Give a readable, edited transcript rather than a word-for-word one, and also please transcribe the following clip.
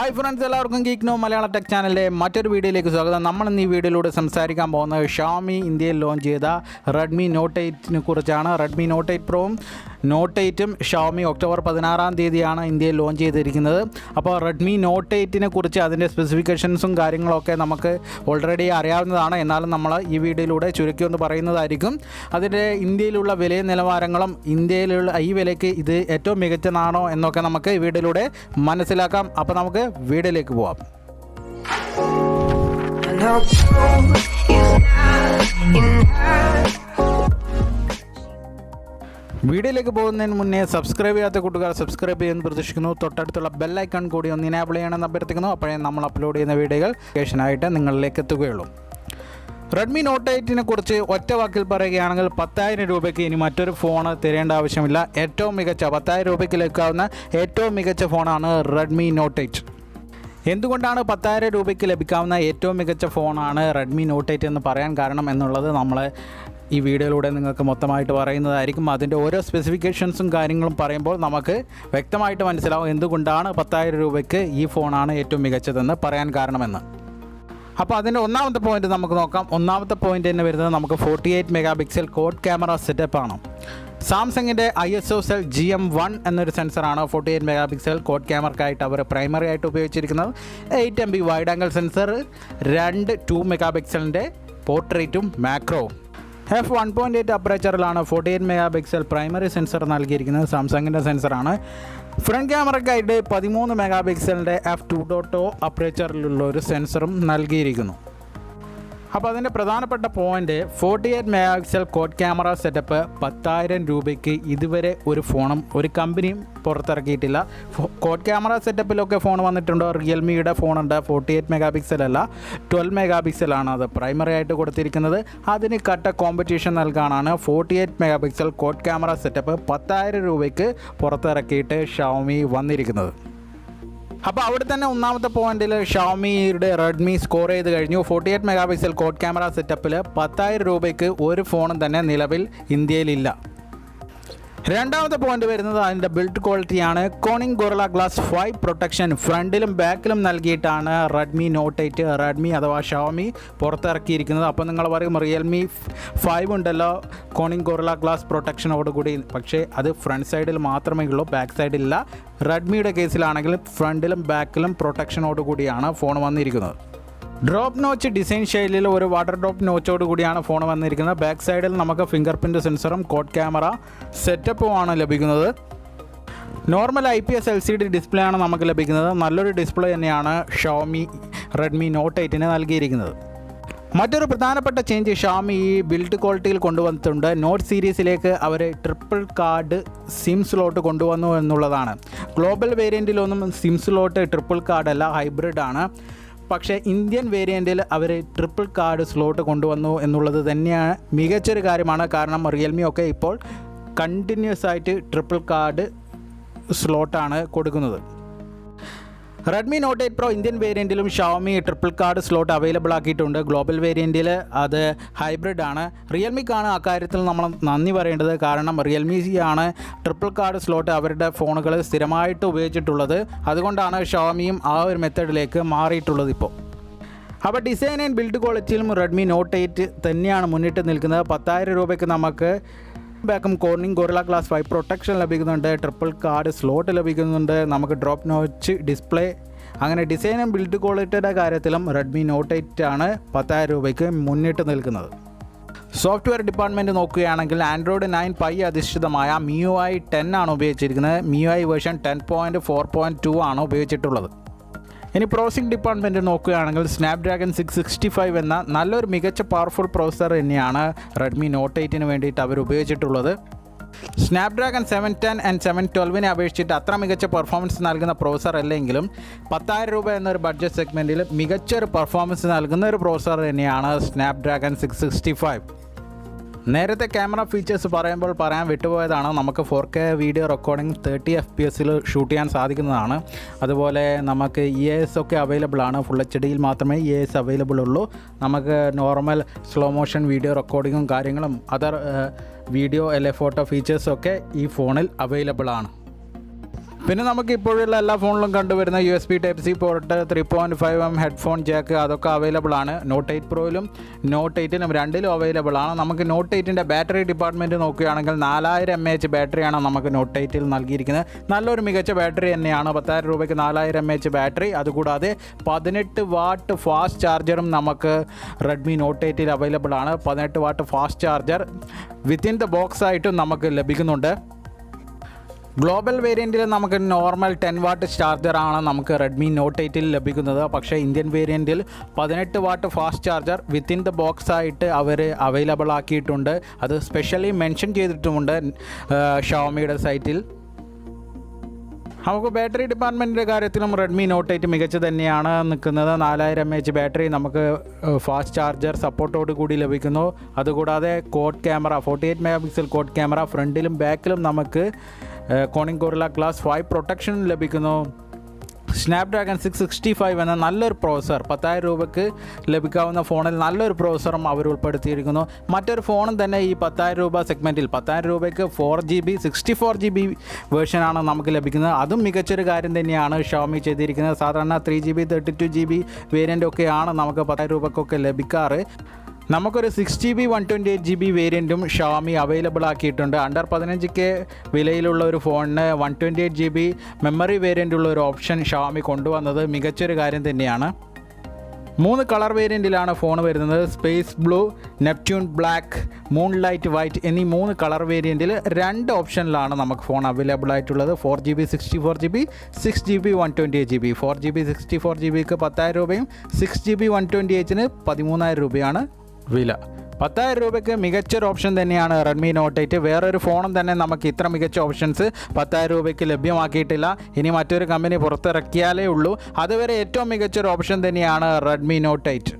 Hi friends, എല്ലാവർക്കും geek no മലയാള tech ചാനലിലെ മറ്റൊരു വീഡിയോയിലേക്ക് സ്വാഗതം. നമ്മൾ ഇന്ന് ഈ വീഡിയോയിലൂടെ സംസാരിക്കാൻ പോകുന്നത് ഷാമി ഇന്ത്യയിൽ ലോഞ്ച് ചെയ്ത റെഡ്മി നോട്ട് 8നെ കുറിച്ചാണ്. റെഡ്മി നോട്ട് 8 പ്രോയും നോട്ട് 8ഉം ഷാമി ഒക്ടോബർ 16-ാം തീയതിയാണ് ഇന്ത്യയിൽ ലോഞ്ച് ചെയ്തിരിക്കുന്നത്. അപ്പോൾ റെഡ്മി നോട്ട് 8നെ കുറിച്ച് അതിൻ്റെ സ്പെസിഫിക്കേഷൻസും കാര്യങ്ങളൊക്കെ നമുക്ക് ഓൾറെഡി അറിയാവുന്നതാണ്. എന്നാലും നമ്മൾ ഈ വീഡിയോയിലൂടെ ചുരുക്കി ഒന്ന് പറയുന്നതായിരിക്കും. അതിൻ്റെ ഇന്ത്യയിലുള്ള വില നിലവാരങ്ങളും ഇന്ത്യയിലുള്ള ഈ വിലയ്ക്ക് ഇത് ഏറ്റവും മികച്ചതാണോ എന്നൊക്കെ നമുക്ക് ഈ വീഡിയോയിലൂടെ മനസ്സിലാക്കാം. അപ്പോൾ നമുക്ക് വീഡിയോയിലേക്ക് പോവാം. വീഡിയോയിലേക്ക് പോകുന്നതിന് മുന്നേ സബ്സ്ക്രൈബ് ചെയ്യാത്ത കൂട്ടുകാർ സബ്സ്ക്രൈബ് ചെയ്യുമെന്ന് പ്രതീക്ഷിക്കുന്നു. തൊട്ടടുത്തുള്ള ബെല്ലൈക്കൺ കൂടി ഒന്ന് ഇനേബിൾ ചെയ്യണമെന്ന് അഭ്യർത്ഥിക്കുന്നു. അപ്പോഴേ നമ്മൾ അപ്ലോഡ് ചെയ്യുന്ന വീഡിയോകൾ നോട്ടിഫിക്കേഷനായിട്ട് നിങ്ങളിലേക്ക് എത്തുകയുള്ളൂ. റെഡ്മി നോട്ട് 8നെ കുറിച്ച് ഒറ്റ വാക്കിൽ പറയുകയാണെങ്കിൽ 10,000 രൂപയ്ക്ക് ഇനി മറ്റൊരു ഫോൺ തരേണ്ട ആവശ്യമില്ല. ഏറ്റവും മികച്ച 10,000 രൂപയ്ക്ക് ലഭിക്കാവുന്ന ഏറ്റവും മികച്ച ഫോണാണ് റെഡ്മി നോട്ട് 8. എന്തുകൊണ്ടാണ് 10,000 രൂപയ്ക്ക് ലഭിക്കാവുന്ന ഏറ്റവും മികച്ച ഫോണാണ് റെഡ്മി നോട്ട് 8 എന്ന് പറയാൻ കാരണം എന്നുള്ളത് നമ്മൾ ഈ വീഡിയോയിലൂടെ നിങ്ങൾക്ക് മൊത്തമായിട്ട് പറയുന്നതായിരിക്കും. അതിൻ്റെ ഓരോ സ്പെസിഫിക്കേഷൻസും കാര്യങ്ങളും പറയുമ്പോൾ നമുക്ക് വ്യക്തമായിട്ട് മനസ്സിലാവും എന്തുകൊണ്ടാണ് 10,000 രൂപയ്ക്ക് ഈ ഫോണാണ് ഏറ്റവും മികച്ചതെന്ന് പറയാൻ കാരണമെന്ന്. അപ്പോൾ അതിൻ്റെ ഒന്നാമത്തെ പോയിൻ്റ് നമുക്ക് നോക്കാം. ഒന്നാമത്തെ പോയിൻ്റ് തന്നെ വരുന്നത് നമുക്ക് 48 മെഗാ പിക്സൽ കോഡ് ക്യാമറ സെറ്റപ്പാണ്. സാംസങ്ങിൻ്റെ ISOCELL GM1 എന്നൊരു സെൻസറാണ് 48 മെഗാ പിക്സൽ കോഡ് ക്യാമറയ്ക്കായിട്ട് അവർ പ്രൈമറി ആയിട്ട് ഉപയോഗിച്ചിരിക്കുന്നത്. 8 MB wide angle sensor, 2 mega പിക്സലിൻ്റെ പോർട്രേറ്റും മാക്രോവും. f1.8 അപ്പറേച്ചറിലാണ് 48 മെഗാ പിക്സൽ പ്രൈമറി സെൻസർ നൽകിയിരിക്കുന്നത്. സാംസങ്ങിൻ്റെ സെൻസറാണ്. ഫ്രണ്ട് ക്യാമറയ്ക്കായിട്ട് 13 മെഗാ പിക്സലിൻ്റെ f2.0 അപ്പറേച്ചറിലുള്ള ഒരു സെൻസറും നൽകിയിരിക്കുന്നു. അപ്പോൾ അതിൻ്റെ പ്രധാനപ്പെട്ട point 48 mega pixel code camera setup 10,000 രൂപയ്ക്ക് ഇതുവരെ ഒരു ഫോണും ഒരു കമ്പനിയും പുറത്തിറക്കിയിട്ടില്ല. കോഡ് ക്യാമറ സെറ്റപ്പിലൊക്കെ ഫോൺ വന്നിട്ടുണ്ടോ? റിയൽമിയുടെ ഫോണുണ്ട്. 48 മെഗാ പിക്സൽ അല്ല, 12 മെഗാ പിക്സലാണ് അത് പ്രൈമറി ആയിട്ട് കൊടുത്തിരിക്കുന്നത്. അതിന് കട്ട കോമ്പറ്റീഷൻ നൽകാനാണ് 48 mega pixel code camera setup 10,000 രൂപയ്ക്ക് പുറത്തിറക്കിയിട്ട് ഷവോമി വന്നിരിക്കുന്നത്. അപ്പോൾ അവിടെ തന്നെ ഒന്നാമത്തെ പോയിന്റിൽ ഷവോമിയുടെ റെഡ്മി സ്കോർ ചെയ്ത് കഴിഞ്ഞു. 48 മെഗാ പിക്സൽ കോഡ് ക്യാമറ സെറ്റപ്പിൽ 10,000 രൂപയ്ക്ക് ഒരു ഫോണും തന്നെ നിലവിൽ ഇന്ത്യയിലില്ല. രണ്ടാമത്തെ പോയിന്റ് വരുന്നത് അതിൻ്റെ ബിൽഡ് ക്വാളിറ്റിയാണ്. കോണിംഗ് ഗൊറില്ല ഗ്ലാസ് 5 പ്രൊട്ടക്ഷൻ ഫ്രണ്ടിലും ബാക്കിലും നൽകിയിട്ടാണ് റെഡ്മി നോട്ട് 8 റെഡ്മി അഥവാ ഷവോമി പുറത്തിറക്കിയിരിക്കുന്നത്. അപ്പോൾ നിങ്ങൾ പറയും റിയൽമി 5 ഉണ്ടല്ലോ കോണിംഗ് ഗൊറില്ല ഗ്ലാസ് പ്രൊട്ടക്ഷനോടുകൂടി, പക്ഷേ അത് ഫ്രണ്ട് സൈഡിൽ മാത്രമേ ഉള്ളൂ, ബാക്ക് സൈഡിലില്ല. റെഡ്മിയുടെ കേസിലാണെങ്കിൽ ഫ്രണ്ടിലും ബാക്കിലും പ്രൊട്ടക്ഷനോടുകൂടിയാണ് ഫോൺ വന്നിരിക്കുന്നത്. ഡ്രോപ്പ് നോച്ച് ഡിസൈൻ ശൈലിയിൽ ഒരു വാട്ടർ ഡ്രോപ്പ് നോച്ചോട് കൂടിയാണ് ഫോൺ വന്നിരിക്കുന്നത്. ബാക്ക് സൈഡിൽ നമുക്ക് ഫിംഗർ പ്രിൻ്റ് സെൻസറും കോഡ് ക്യാമറ സെറ്റപ്പുമാണ് ലഭിക്കുന്നത്. നോർമൽ IPS LCD ഡിസ്പ്ലേ ആണ് നമുക്ക് ലഭിക്കുന്നത്. നല്ലൊരു ഡിസ്പ്ലേ തന്നെയാണ് ഷവോമി റെഡ്മി നോട്ട് 8ന് നൽകിയിരിക്കുന്നത്. മറ്റൊരു പ്രധാനപ്പെട്ട ചേഞ്ച് ഷവോമി ഈ ബിൽഡ് ക്വാളിറ്റിയിൽ കൊണ്ടുവന്നിട്ടുണ്ട്. നോട്ട് സീരീസിലേക്ക് അവർ ട്രിപ്പിൾ കാർഡ് സിം സ്ലോട്ട് കൊണ്ടുവന്നു എന്നുള്ളതാണ്. ഗ്ലോബൽ വേരിയൻറ്റിലൊന്നും സിം സ്ലോട്ട് ട്രിപ്പിൾ കാർഡല്ല, ഹൈബ്രിഡ് ആണ്. പക്ഷേ ഇന്ത്യൻ വേരിയൻറ്റിൽ അവർ ട്രിപ്പിൾ കാർഡ് സ്ലോട്ട് കൊണ്ടുവന്നു എന്നുള്ളത് തന്നെയാണ് മികച്ചൊരു കാര്യമാണ്. കാരണം റിയൽമി ഒക്കെ ഇപ്പോൾ കണ്ടിന്യൂസ് ആയിട്ട് ട്രിപ്പിൾ കാർഡ് സ്ലോട്ടാണ് കൊടുക്കുന്നത്. റെഡ്മി നോട്ട് 8 പ്രോ ഇന്ത്യൻ വേരിയൻറ്റിലും Xiaomi triple card slot available ആക്കിയിട്ടുണ്ട്. ഗ്ലോബൽ വേരിയൻറ്റിൽ അത് ഹൈബ്രിഡ് ആണ്. റിയൽമിക്കാണ് അക്കാര്യത്തിൽ നമ്മൾ നന്ദി പറയേണ്ടത്. കാരണം റിയൽമിയാണ് ട്രിപ്പിൾ കാർഡ് സ്ലോട്ട് അവരുടെ ഫോണുകൾ സ്ഥിരമായിട്ട് ഉപയോഗിച്ചിട്ടുള്ളത്. അതുകൊണ്ടാണ് ഷവോമിയും ആ ഒരു മെത്തേഡിലേക്ക് മാറിയിട്ടുള്ളത് ഇപ്പോൾ. അപ്പോൾ ഡിസൈൻ ആൻഡ് ബിൽഡ് ക്വാളിറ്റിയിലും റെഡ്മി നോട്ട് 8 തന്നെയാണ് മുന്നിട്ട് നിൽക്കുന്നത്. 10,000 രൂപയ്ക്ക് നമുക്ക് ബാക്കും കോണിംഗ് ഗൊറില്ല ഗ്ലാസ് 5 പ്രൊട്ടക്ഷൻ ലഭിക്കുന്നുണ്ട്, ട്രിപ്പിൾ കാർഡ് സ്ലോട്ട് ലഭിക്കുന്നുണ്ട്, നമുക്ക് ഡ്രോപ്പ് നോച്ച് ഡിസ്പ്ലേ. അങ്ങനെ ഡിസൈനും ബിൽഡ് ക്വാളിറ്റിയുടെ കാര്യത്തിലും റെഡ്മി നോട്ട് 8 ആണ് 10,000 രൂപയ്ക്ക് മുന്നിട്ട് നിൽക്കുന്നത്. സോഫ്റ്റ്വെയർ ഡിപ്പാർട്ട്മെൻറ്റ് നോക്കുകയാണെങ്കിൽ ആൻഡ്രോയിഡ് 9 പൈ അധിഷ്ഠിതമായ MIUI 10 ആണ് ഉപയോഗിച്ചിരിക്കുന്നത്. MIUI വേർഷൻ 10.4.2 ആണ് ഉപയോഗിച്ചിട്ടുള്ളത്. ഇനി പ്രോസസ്സിംഗ് ഡിപ്പാർട്ട്മെൻറ്റ് നോക്കുകയാണെങ്കിൽ സ്നാപ്ഡ്രാഗൺ 665 എന്ന നല്ലൊരു മികച്ച പവർഫുൾ പ്രോസസ്സർ തന്നെയാണ് റെഡ്മി നോട്ട് 8ന് വേണ്ടിയിട്ട് അവർ ഉപയോഗിച്ചിട്ടുള്ളത്. സ്നാപ്ഡ്രാഗൺ 710 ആൻഡ് 712നെ അപേക്ഷിച്ചിട്ട് അത്ര മികച്ച പെർഫോമൻസ് നൽകുന്ന പ്രോസസ്സർ അല്ലെങ്കിലും 10,000 രൂപ എന്നൊരു ബഡ്ജറ്റ് സെഗ്മെൻറ്റിൽ മികച്ചൊരു പെർഫോമൻസ് നൽകുന്ന ഒരു പ്രോസസ്സർ തന്നെയാണ് സ്നാപ്ഡ്രാഗൺ 665. നേരത്തെ ക്യാമറ ഫീച്ചേഴ്സ് പറയുമ്പോൾ പറയാൻ വിട്ടുപോയതാണ്. നമുക്ക് 4K video recording 30 FPS shoot ചെയ്യാൻ സാധിക്കുന്നതാണ്. അതുപോലെ നമുക്ക് EAS ഒക്കെ അവൈലബിൾ ആണ്. ഫുൾ HDയിൽ മാത്രമേ EAS അവൈലബിൾ ഉള്ളൂ. നമുക്ക് നോർമൽ സ്ലോ മോഷൻ വീഡിയോ റെക്കോർഡിങ്ങും കാര്യങ്ങളും അതർ വീഡിയോ ഫോട്ടോ ഫീച്ചേഴ്സൊക്കെ ഈ ഫോണിൽ അവൈലബിൾ ആണ്. പിന്നെ നമുക്ക് ഇപ്പോഴുള്ള എല്ലാ ഫോണിലും കണ്ടുവരുന്ന USB Type-C port, 3.5mm headphone Jack അതൊക്കെ അവൈലബിൾ ആണ്. നോട്ട് 8 പ്രോയിലും നോട്ട് 8ലും രണ്ടിലും അവൈലബിൾ ആണ്. നമുക്ക് നോട്ട് 8ൻ്റെ ബാറ്ററി ഡിപ്പാർട്ട്മെൻറ്റ് നോക്കുകയാണെങ്കിൽ 4000 mAh ബാറ്ററിയാണ് നമുക്ക് നോട്ട് 8ൽ നൽകിയിരിക്കുന്നത്. നല്ലൊരു മികച്ച ബാറ്ററി തന്നെയാണ്. 10,000 രൂപയ്ക്ക് 4000 mAh ബാറ്ററി. അതുകൂടാതെ 18 വാട്ട് ഫാസ്റ്റ് ചാർജറും നമുക്ക് റെഡ്മി നോട്ട് 8ൽ അവൈലബിൾ ആണ്. 18 watt fast charger within the box ആയിട്ടും നമുക്ക് ലഭിക്കുന്നുണ്ട്. ഗ്ലോബൽ വേരിയൻറ്റിൽ നമുക്ക് നോർമൽ 10 വാട്ട് ചാർജറാണ് നമുക്ക് റെഡ്മി നോട്ട് 8ൽ ലഭിക്കുന്നത്. പക്ഷേ ഇന്ത്യൻ വേരിയൻറ്റിൽ 18 watt fast charger within the box ആയിട്ട് അവർ അവൈലബിൾ ആക്കിയിട്ടുണ്ട്. അത് സ്പെഷ്യലി മെൻഷൻ ചെയ്തിട്ടുമുണ്ട് ഷവോമിയുടെ സൈറ്റിൽ. നമുക്ക് ബാറ്ററി ഡിപ്പാർട്ട്മെൻറ്റിൻ്റെ കാര്യത്തിലും റെഡ്മി നോട്ട് 8 മികച്ച തന്നെയാണ് നിൽക്കുന്നത്. 4000 mAh ബാറ്ററി നമുക്ക് ഫാസ്റ്റ് ചാർജർ സപ്പോർട്ടോട് കൂടി ലഭിക്കുന്നു. അതുകൂടാതെ quad camera 48 MP quad camera ഫ്രണ്ടിലും ബാക്കിലും നമുക്ക് കോണിംഗ് ഗോറില്ല ഗ്ലാസ് 5 പ്രൊട്ടക്ഷൻ ലഭിക്കുന്നു. സ്നാപ്ഡ്രാഗൺ 665 എന്ന നല്ലൊരു പ്രോസസ്സർ 10,000 രൂപയ്ക്ക് ലഭിക്കാവുന്ന ഫോണിൽ നല്ലൊരു പ്രോസസ്സറും അവർ ഉൾപ്പെടുത്തിയിരിക്കുന്നു. മറ്റൊരു ഫോണും തന്നെ ഈ 10,000 രൂപ സെഗ്മെൻറ്റിൽ 10,000 രൂപയ്ക്ക് 4GB 64GB വേർഷനാണ് നമുക്ക് ലഭിക്കുന്നത്. അതും മികച്ചൊരു കാര്യം തന്നെയാണ് ഷവോമി ചെയ്തിരിക്കുന്നത്. സാധാരണ 3GB 32GB വേരിയൻ്റ് ഒക്കെയാണ് നമുക്ക് 10,000 രൂപയ്ക്കൊക്കെ ലഭിക്കാറ്. നമുക്കൊരു 6GB 128GB വേരിയൻറ്റും ഷവോമി അവൈലബിൾ ആക്കിയിട്ടുണ്ട്. അണ്ടർ 15K വിലയിലുള്ള ഒരു ഫോണിന് 128GB മെമ്മറി വേരിയൻ്റുള്ള ഒരു ഓപ്ഷൻ ഷവോമി കൊണ്ടുവന്നത് മികച്ചൊരു കാര്യം തന്നെയാണ്. 3 കളർ വേരിയൻറ്റിലാണ് ഫോൺ വരുന്നത്. Space blue, Neptune black, moonlight white എന്നീ 3 കളർ വേരിയൻറ്റിൽ 2 ഓപ്ഷനിലാണ് നമുക്ക് ഫോൺ അവൈലബിൾ ആയിട്ടുള്ളത്. 4GB 64GB, 6GB 128GB. 4GB 64GBക്ക് 10,000 രൂപയും 6GB 128ന് 13,000 രൂപയാണ് വില. 10,000 രൂപയ്ക്ക് മികച്ചൊരു ഓപ്ഷൻ തന്നെയാണ് റെഡ്മി നോട്ട് 8. വേറൊരു ഫോണും തന്നെ നമുക്ക് ഇത്ര മികച്ച ഓപ്ഷൻസ് 10,000 രൂപയ്ക്ക് ലഭ്യമാക്കിയിട്ടില്ല. ഇനി മറ്റൊരു കമ്പനി പുറത്തിറക്കിയാലേ ഉള്ളൂ. അതുവരെ ഏറ്റവും മികച്ചൊരു ഓപ്ഷൻ തന്നെയാണ് റെഡ്മി നോട്ട് 8.